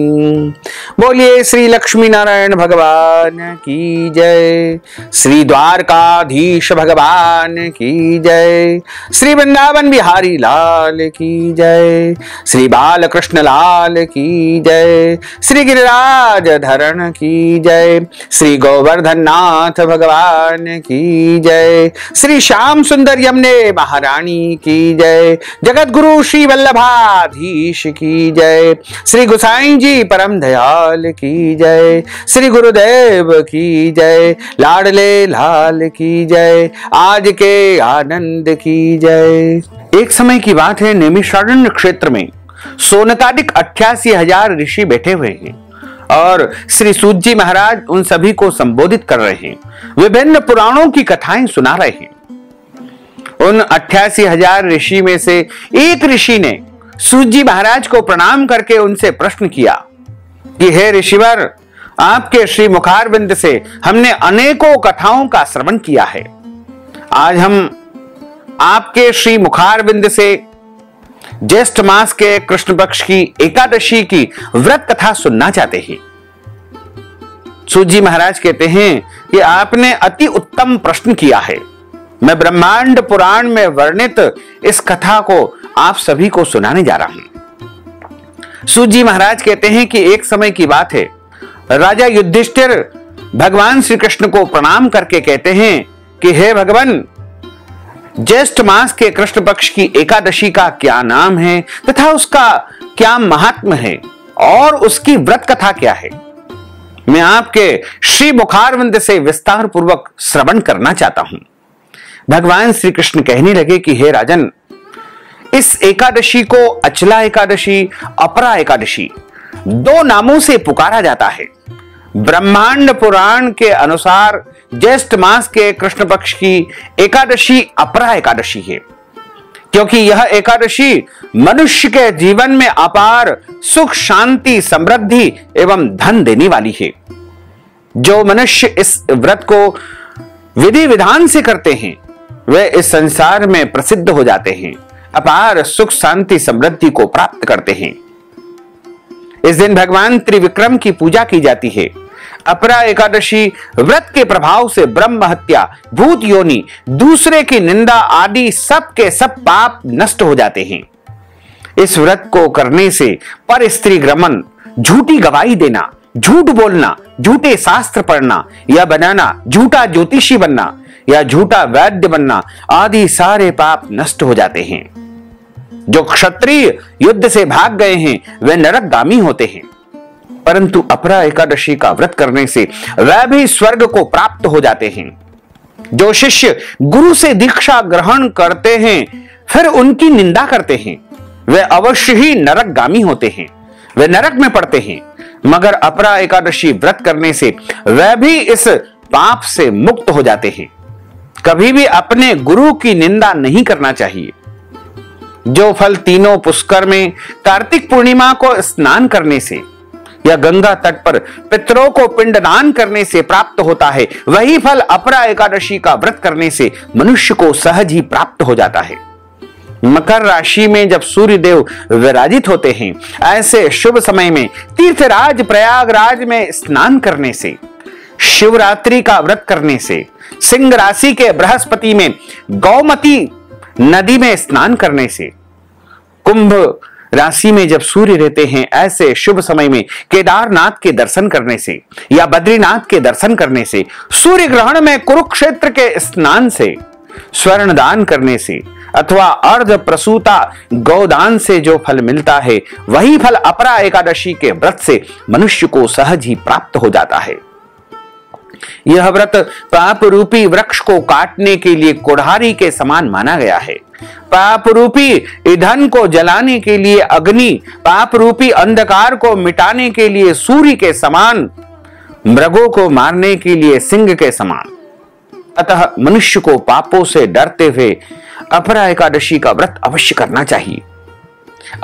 Speaker 1: बोलिए श्री लक्ष्मी नारायण भगवान की जय, श्री द्वारकाधीश भगवान की जय, श्री वृंदावन बिहारी लाल की जय, श्री बालकृष्ण लाल की जय, श्री गिरिराज धरण की जय, श्री गोवर्धन नाथ भगवान की जय, श्री श्याम सुंदर यमुने महारानी की जय, जगत गुरु श्री वल्लभाधीश की जय, श्री गोसाई जी परम दयाल की जय, श्री गुरुदेव की जय, लाडले लाल की जय, आज के आनंद की जय। एक समय की बात है, नैमिषारण्य क्षेत्र में सोनकादिक 88,000 ऋषि बैठे हुए हैं और श्री सूत जी महाराज उन सभी को संबोधित कर रहे हैं, विभिन्न पुराणों की कथाएं सुना रहे हैं। उन 88,000 ऋषि में से एक ऋषि ने सूत जी महाराज को प्रणाम करके उनसे प्रश्न किया कि हे ऋषिवर, आपके श्री मुखारविंद से हमने अनेकों कथाओं का श्रवण किया है। आज हम आपके श्री मुखारविंद से ज्येष्ठ मास के कृष्ण पक्ष की एकादशी की व्रत कथा सुनना चाहते हैं। सूत जी महाराज कहते हैं कि आपने अति उत्तम प्रश्न किया है। मैं ब्रह्मांड पुराण में वर्णित इस कथा को आप सभी को सुनाने जा रहा हूं। सूत जी महाराज कहते हैं कि एक समय की बात है, राजा युधिष्ठिर भगवान श्री कृष्ण को प्रणाम करके कहते हैं कि हे भगवान, ज्येष्ठ मास के कृष्ण पक्ष की एकादशी का क्या नाम है तथा उसका क्या महात्म है और उसकी व्रत कथा क्या है। मैं आपके श्री मुखारविंद से विस्तार पूर्वक श्रवण करना चाहता हूं। भगवान श्री कृष्ण कहने लगे कि हे राजन, इस एकादशी को अचला एकादशी, अपरा एकादशी दो नामों से पुकारा जाता है। ब्रह्मांड पुराण के अनुसार ज्येष्ठ मास के कृष्ण पक्ष की एकादशी अपरा एकादशी है, क्योंकि यह एकादशी मनुष्य के जीवन में अपार सुख, शांति, समृद्धि एवं धन देने वाली है। जो मनुष्य इस व्रत को विधि विधान से करते हैं वे इस संसार में प्रसिद्ध हो जाते हैं, अपार सुख, शांति, समृद्धि को प्राप्त करते हैं। इस दिन भगवान त्रिविक्रम की पूजा की जाती है। अपरा एकादशी व्रत के प्रभाव से ब्रह्म हत्या, भूत योनि, दूसरे की निंदा आदि सब के सब पाप नष्ट हो जाते हैं। इस व्रत को करने से पर स्त्री गमन, झूठी गवाही देना, झूठ बोलना, झूठे शास्त्र पढ़ना या बनाना, झूठा ज्योतिषी बनना या झूठा वैद्य बनना आदि सारे पाप नष्ट हो जाते हैं। जो क्षत्रिय युद्ध से भाग गए हैं वे नरकगामी होते हैं, परंतु अपरा एकादशी का व्रत करने से वह भी स्वर्ग को प्राप्त हो जाते हैं। जो शिष्य गुरु से दीक्षा ग्रहण करते हैं फिर उनकी निंदा करते हैं वे अवश्य ही नरकगामी होते हैं, वे नरक में पड़ते हैं। मगर अपरा एकादशी व्रत करने से वह भी इस पाप से मुक्त हो जाते हैं। कभी भी अपने गुरु की निंदा नहीं करना चाहिए। जो फल तीनों पुष्कर में कार्तिक पूर्णिमा को स्नान करने से या गंगा तट पर पितरों को पिंडदान करने से प्राप्त होता है, वही फल अपरा एकादशी का व्रत करने से मनुष्य को सहज ही प्राप्त हो जाता है। मकर राशि में जब सूर्य देव विराजित होते हैं, ऐसे शुभ समय में तीर्थराज प्रयागराज में स्नान करने से, शिवरात्रि का व्रत करने से, सिंह राशि के बृहस्पति में गौमती नदी में स्नान करने से, कुंभ राशि में जब सूर्य रहते हैं ऐसे शुभ समय में केदारनाथ के दर्शन करने से या बद्रीनाथ के दर्शन करने से, सूर्य ग्रहण में कुरुक्षेत्र के स्नान से, स्वर्ण दान करने से अथवा अर्ध प्रसूता गौदान से जो फल मिलता है वही फल अपरा एकादशी के व्रत से मनुष्य को सहज ही प्राप्त हो जाता है। यह व्रत पाप रूपी वृक्ष को काटने के लिए कुल्हाड़ी के समान माना गया है। पाप रूपी ईंधन को जलाने के लिए अग्नि, पाप रूपी अंधकार को मिटाने के लिए सूर्य के समान, मृगों को मारने के लिए सिंह के समान। अतः मनुष्य को पापों से डरते हुए अपरा एकादशी का व्रत अवश्य करना चाहिए।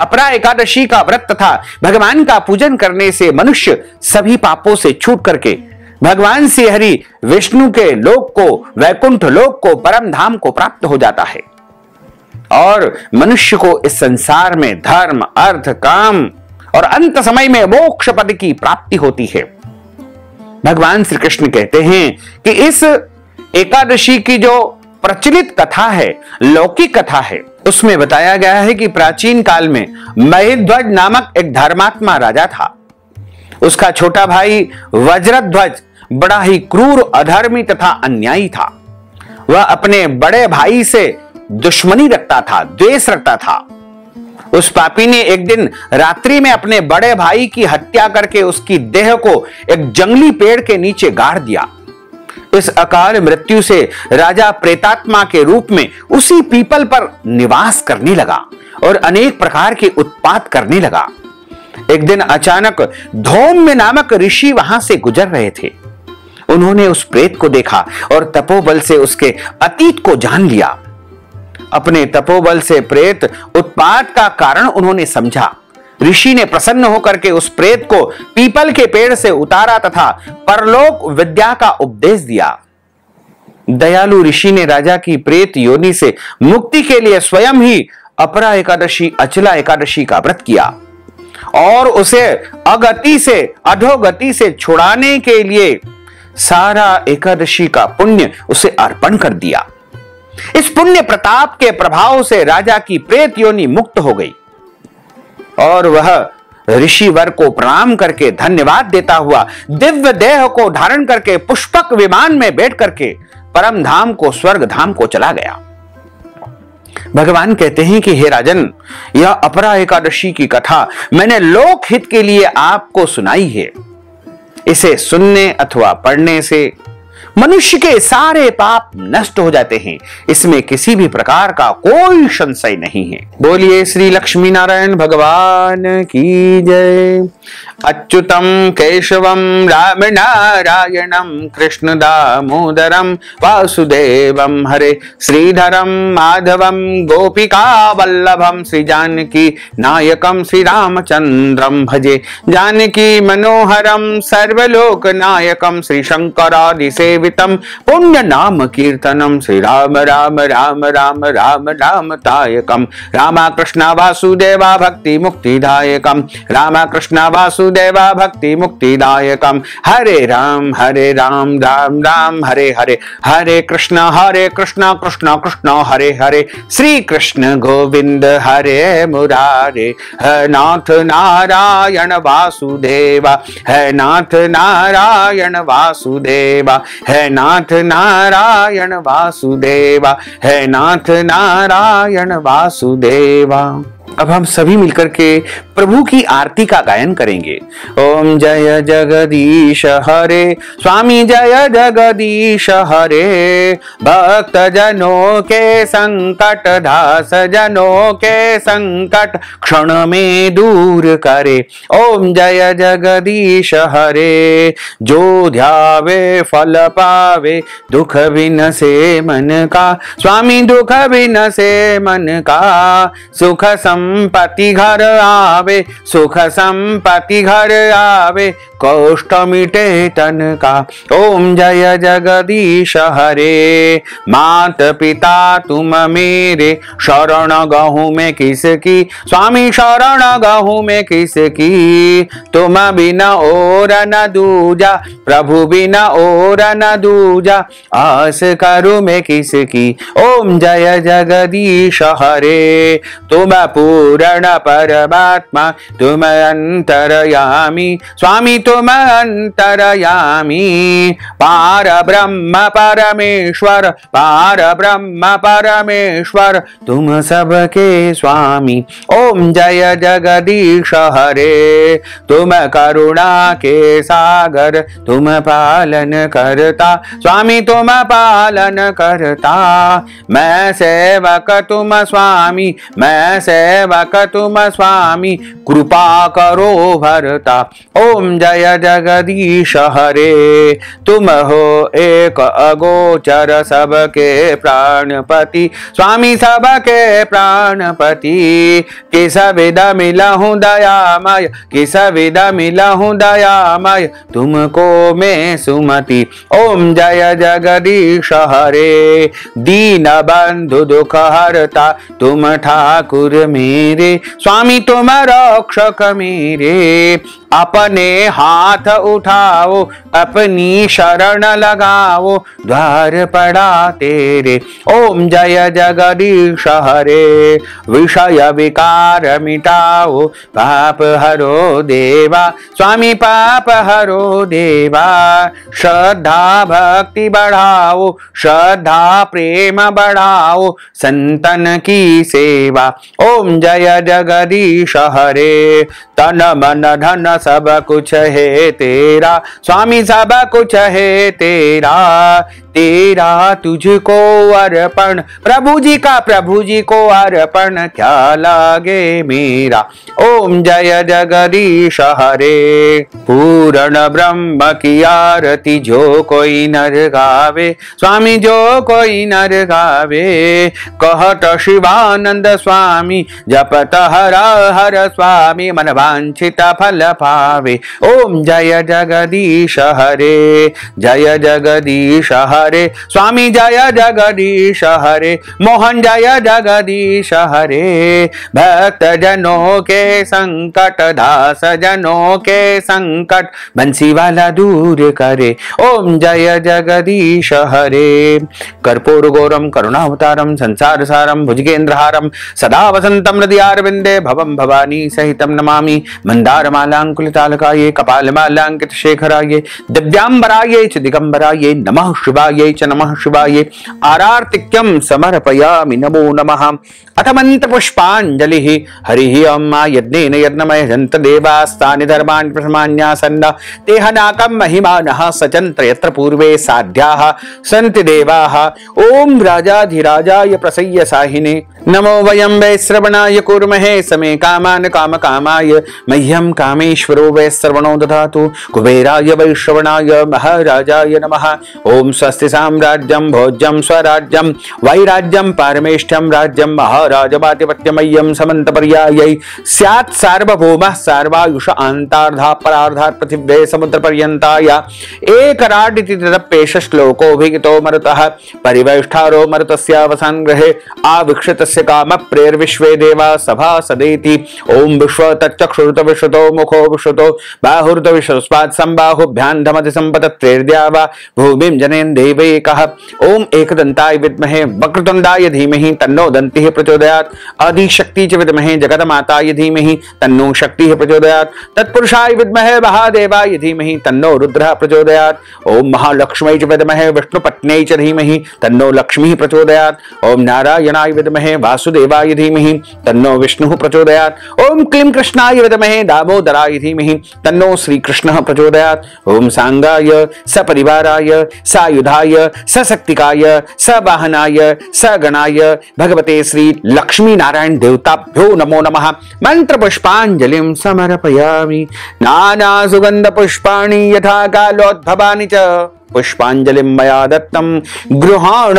Speaker 1: अपरा एकादशी का व्रत तथा भगवान का पूजन करने से मनुष्य सभी पापों से छूट करके भगवान श्री हरि विष्णु के लोक को, वैकुंठ लोक को, परम धाम को प्राप्त हो जाता है और मनुष्य को इस संसार में धर्म, अर्थ, काम और अंत समय में मोक्ष पद की प्राप्ति होती है। भगवान श्री कृष्ण कहते हैं कि इस एकादशी की जो प्रचलित कथा है, लौकिक कथा है, उसमें बताया गया है कि प्राचीन काल में महिध्वज नामक एक धर्मात्मा राजा था। उसका छोटा भाई वज्रध्वज बड़ा ही क्रूर, अधर्मी तथा अन्यायी था। वह अपने बड़े भाई से दुश्मनी रखता था, द्वेष रखता था। उस पापी ने एक दिन रात्रि में अपने बड़े भाई की हत्या करके उसकी देह को एक जंगली पेड़ के नीचे गाड़ दिया। इस अकाल मृत्यु से राजा प्रेतात्मा के रूप में उसी पीपल पर निवास करने लगा और अनेक प्रकार के उत्पात करने लगा। एक दिन अचानक धौम्य नामक ऋषि वहां से गुजर रहे थे। उन्होंने उस प्रेत को देखा और तपोबल से उसके अतीत को जान लिया। अपने तपोबल से प्रेत उत्पात का कारण उन्होंने समझा। ऋषि ने प्रसन्न होकर के उस प्रेत को पीपल के पेड़ से उतारा तथा परलोक विद्या का उपदेश दिया। दयालु ऋषि ने राजा की प्रेत योनि से मुक्ति के लिए स्वयं ही अपरा एकादशी, अचला एकादशी का व्रत किया और उसे अगति से, अधोगति से छुड़ाने के लिए सारा एकादशी का पुण्य उसे अर्पण कर दिया। इस पुण्य प्रताप के प्रभाव से राजा की प्रेत योनि मुक्त हो गई और वह ऋषि वर को प्रणाम करके धन्यवाद देता हुआ दिव्य देह को धारण करके पुष्पक विमान में बैठ करके परम धाम को, स्वर्ग धाम को चला गया। भगवान कहते हैं कि हे राजन, यह अपरा एकादशी की कथा मैंने लोक हित के लिए आपको सुनाई है। इसे सुनने अथवा पढ़ने से मनुष्य के सारे पाप नष्ट हो जाते हैं, इसमें किसी भी प्रकार का कोई संशय नहीं है। बोलिए श्री लक्ष्मी नारायण भगवान की जय। अच्युतम केशवम राम नारायणम कृष्ण दामोदरम वासुदेवम हरे श्रीधरम माधवम गोपिका वल्लभम श्री जानकी नायकम श्री रामचंद्रम भजे। जानकी मनोहरम सर्वलोक नायकम श्री शंकरादि सेवितम पुण्य नाम कीर्तनम श्री राम राम राम राम राम राम तायकम। रामा कृष्ण वासुदेवा भक्ति मुक्तिदायकम। रामा कृष्ण वासुदेवा भक्ति मुक्तिदायकम। हरे राम राम राम हरे हरे, हरे कृष्ण कृष्ण कृष्ण हरे हरे। श्री कृष्ण गोविंद हरे मुरारे। है नाथ नारायण वासुदेवा, है नाथ नारायण वासुदेवा, है नाथ नारायण वासुदेवा, है नाथ नारायण वासुदेवा। अब हम सभी मिलकर के प्रभु की आरती का गायन करेंगे। ओम जय जगदीश हरे, स्वामी जय जगदीश हरे। भक्त जनों के संकट, दास जनों के संकट क्षण में दूर करे। ओम जय जगदीश हरे। जो ध्यावे फल पावे, दुख बिन से मन का। स्वामी दुख बिन से मन का। सुख संपत्ति घर आवे, सुख संपत्ति घर आवे। कष्ट मिटे तन का। ओम जय जगदीश हरे। मात पिता तुम मेरे, शरण गहूं में किसकी। स्वामी शरण गहूं में किसकी। तुम बिना और न दूजा, प्रभु बिना और न दूजा। आस करूं मैं किसकी। ओम जय जगदीश हरे। तुम पूर्ण परमात्मा, तुम अंतरयामी। स्वामी तुम अंतरयामी। पार ब्रह्म परमेश्वर, पार ब्रह्म परमेश्वर। तुम सबके स्वामी। ओम जय जगदीश हरे। तुम करुणा के सागर, तुम पालन करता। स्वामी तुम पालन करता। मैं सेवक तुम स्वामी, मैं सेवक सेवक तुम स्वामी, कृपा करो भरता। ओम जय जगदीश हरे, तुम हो एक अगोचर सबके प्राणपति, स्वामी सबके प्राणपति। किस विध मिलहूँ दयामय, किस विध मिलहूँ दयामय, तुमको मैं सुमति। ओम जय जगदीश हरे, दीन बंधु दुख हरता, तुम ठाकुर मेरे, स्वामी तुम रक्षक मेरे। अपने हाथ उठाओ, अपनी शरण लगाओ, द्वार पड़ा तेरे। ओम जय जगदीश हरे, विषय विकार मिटाओ, पाप हरो देवा, स्वामी पाप हरो देवा। श्रद्धा भक्ति बढ़ाओ, श्रद्धा प्रेम बढ़ाओ, संतन की सेवा। ओम जय जगदीश हरे, तन मन धन सब कुछ है तेरा, स्वामी सब कुछ है तेरा। तेरा तुझको अर्पण, प्रभु जी को अर्पण, क्या लागे मेरा। ओम जय जगदीश हरे, पूर्ण ब्रह्म की आरती जो कोई नर गावे, स्वामी जो कोई नर गावे। कहत शिवानंद स्वामी, जपत हर हर स्वामी, मन वांछित फल पावे। ओम जय जगदीश हरे, जय जगदीश हरे, स्वामी जय जगदीश हरे, मोहन जय जगदीश हरे। भक्त जनों के संकट, दास जनों के संकट, बंसी वाला दूर करे। ओम जय जगदीश हरे, कर्पूर गौरम करुणावतारम, संसार सारम, भुजगेंद्रहारम, सदा वसंतम हृदयारविंदे, भवम भवानी सहितम नमामि। मंदार मालांकुलितालकाये, कपाल मालांकित शेखराये, दिव्यांबराये च दिगंबराये, नमः शिवाये च नमः शिवाये। आरार्तिक्यं समर्पयामि, नमो नमः। अथ मंत्र पुष्पांजलिः। हरिः ओम। यज्ञेन यज्ञमय जन्त देवास्तानि धर्माणि प्रथमान्यासन्न, तेह नाकं महिमानः सचन्त्र यत्र पूर्वे साध्याः सन्ति देवाः। ओम राजाधिराजाय प्रसय्य साहिने, नमो वयं वै श्रवणाय कुर्महे समे कामान् कामकामाय, मह्यं कामेश्वरो वै श्रवणो दधातु। कुबेराय वै श्रवणाय महाराजाय नमः। ओम स्वस्ति साम्राज्यं भोज्यं स्वराज्यं वैराज्यं पारमेष्ठ्यं राज्यं महाराजपातिपत्यमय्यं समन्तपर्यायै स्यात् सार्वभौमः सर्वायुष अन्तार्धा परार्धात् पृथिव्यै समुद्रपर्यन्ताय। एकराडिति तदप्येष श्लोकोऽभिहितो मरुतः, परिवेष्टारो मरुतस्यावसान् गृहे आविक्षितस्य काम प्रेर्विश्वे देवा सभा सदेति। ओम विश्व तच्चक्षुरुत विश्रुतो मुखो विश्रुतो बाहुरुत विश्वस्मात् संबाहुभ्यां धमति संपतत्रेर्द्या वा भूमिं जनयन् देवैकः। ओम एकदन्ताय विद्महे वक्रतुण्डाय धीमहि तन्नो दन्तिः प्रचोदयात्। आदिशक्ति च विद्महे जगन्माताय धीमहि तन्नो शक्तिः प्रचोदयात्। तत्पुरुषाय विद्महे महादेवाय धीमहि तन्नो रुद्रः प्रचोदयात्। ओम महालक्ष्म्यै च विद्महे विष्णुपत्न्यै च धीमहि तन्नो लक्ष्मीः प्रचोदयात्। ओम नारायणाय विद्महे वासुदेवाय धीमहि तन्नो विष्णुः प्रचोदयात्। ओम क्लीं कृष्णाय विद्महे दामोदराय धीमहि तन्नो श्रीकृष्णः प्रचोदयात्। ओम सांगाय सपरिवाराय सायुधाय सशक्तिकाय सवाहनाय सगणाय भगवते श्री लक्ष्मी नारायण देवताभ्यो नमो नमः। मंत्र पुष्पांजलिं समर्पयामि। नाना सुगंध पुष्पाणि यथा कालोद्भवानि च, पुष्पांजलिं मया दत्तं गृहाण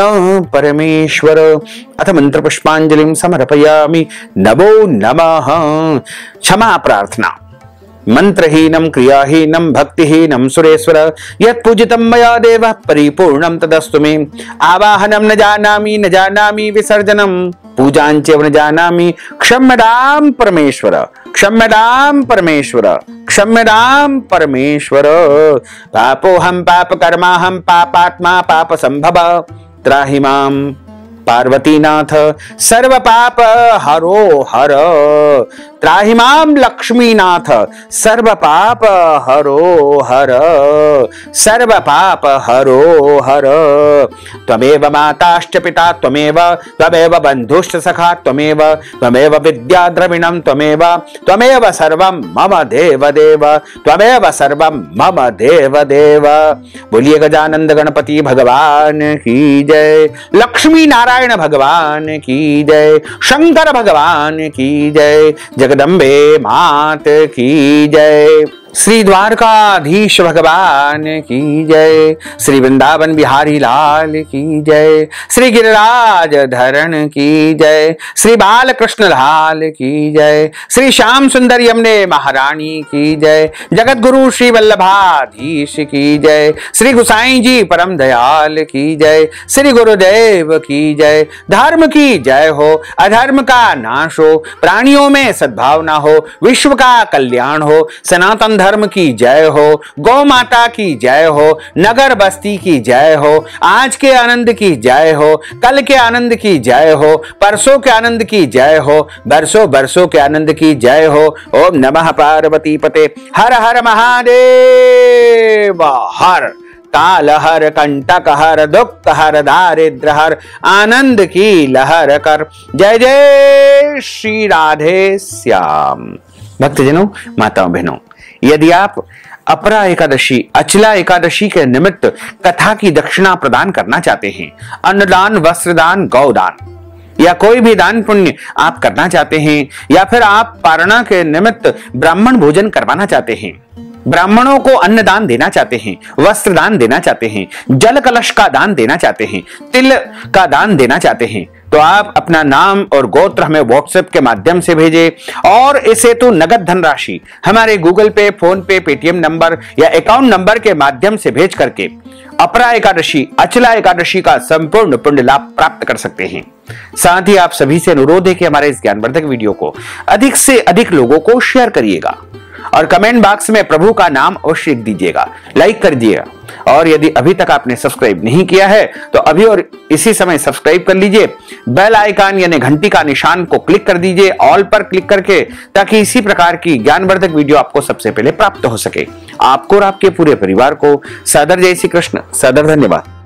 Speaker 1: परमेश्वर। अथ मंत्र पुष्पांजलिं समर्पयामि। नमो नमः। क्षमा प्रार्थना। मंत्रहीनं क्रियाहीनं भक्तिहीनं सुरेश्वर, यत्पूजितं मया देवः परिपूर्णं तदस्तु मे। आवाहनं न जानामि विसर्जनं, पूजाञ्च न जानामि। क्षम्यतां परमेश्वर, क्षम्यतां परमेश्वर, क्षम्यतां परमेश्वर। पापोऽहं पापकर्माहं पापात्मा पापसंभव, त्राहि मां पार्वतीनाथ सर्व पाप हरो हर। त्राहि मां लक्ष्मीनाथ सर्व पाप हरो हर, सर्व पाप हरो हर। त्वमेव माताश्च पिता त्वमेव, त्वमेव बन्धुश्च सखा त्वमेव, त्वमेव विद्या द्रविणं त्वमेव, त्वमेव सर्वं मम देव देव, त्वमेव सर्वं मम देव देव। बोलिए गजानंद गणपति भगवान की जय, लक्ष्मी नारायण भगवान की जय, शंकर भगवान की जय, जगदम्बे मात की जय, श्री द्वारकाधीश भगवान की जय, श्री वृंदावन बिहारी लाल की जय, श्री गिरिराज धरण की जय, श्री बालकृष्ण लाल की जय, श्री श्याम सुंदर यमुने महारानी की जय, जगत गुरु श्री वल्लभाधीश की जय, श्री गुसाई जी परम दयाल की जय, श्री गुरुदेव की जय। धर्म की जय हो, अधर्म का नाश हो, प्राणियों में सद्भावना हो, विश्व का कल्याण हो, सनातन धर्म की जय हो, गौ माता की जय हो, नगर बस्ती की जय हो, आज के आनंद की जय हो, कल के आनंद की जय हो, परसों के आनंद की जय हो, बरसों बरसों के आनंद की जय हो। ओम नमः पार्वती पते, हर हर महादेव हर, काल हर, कंटक हर, दुख हर, दारिद्र हर, आनंद की लहर कर। जय जय श्री राधे श्याम। भक्तजनों, माताओं बहनों, यदि आप अपरा एकादशी, अचला एकादशी के निमित्त कथा की दक्षिणा प्रदान करना चाहते हैं, अन्नदान, वस्त्रदान, गौदान या कोई भी दान पुण्य आप करना चाहते हैं, या फिर आप पारणा के निमित्त ब्राह्मण भोजन करवाना चाहते हैं, ब्राह्मणों को अन्नदान देना चाहते हैं, वस्त्र दान देना चाहते हैं, जल कलश का दान देना चाहते हैं, तिल का दान देना चाहते हैं, तो आप अपना नाम और गोत्र हमें व्हाट्सएप के माध्यम से भेजें और इस हेतु नगद धनराशि हमारे गूगल पे, फोन पे, पेटीएम नंबर या अकाउंट नंबर के माध्यम से भेज करके अपरा एकादशी, अचला एकादशी का संपूर्ण पुण्य लाभ प्राप्त कर सकते हैं। साथ ही आप सभी से अनुरोध है कि हमारे इस ज्ञानवर्धक वीडियो को अधिक से अधिक लोगों को शेयर करिएगा और कमेंट बॉक्स में प्रभु का नाम अवश्य लिख दीजिएगा, लाइक कर दीजिएगा, और यदि अभी तक आपने सब्सक्राइब नहीं किया है तो अभी और इसी समय सब्सक्राइब कर लीजिए, बेल आइकन यानी घंटी का निशान को क्लिक कर दीजिए ऑल पर क्लिक करके, ताकि इसी प्रकार की ज्ञानवर्धक वीडियो आपको सबसे पहले प्राप्त हो सके। आपको और आपके पूरे परिवार को सादर जय श्री कृष्ण, सादर धन्यवाद।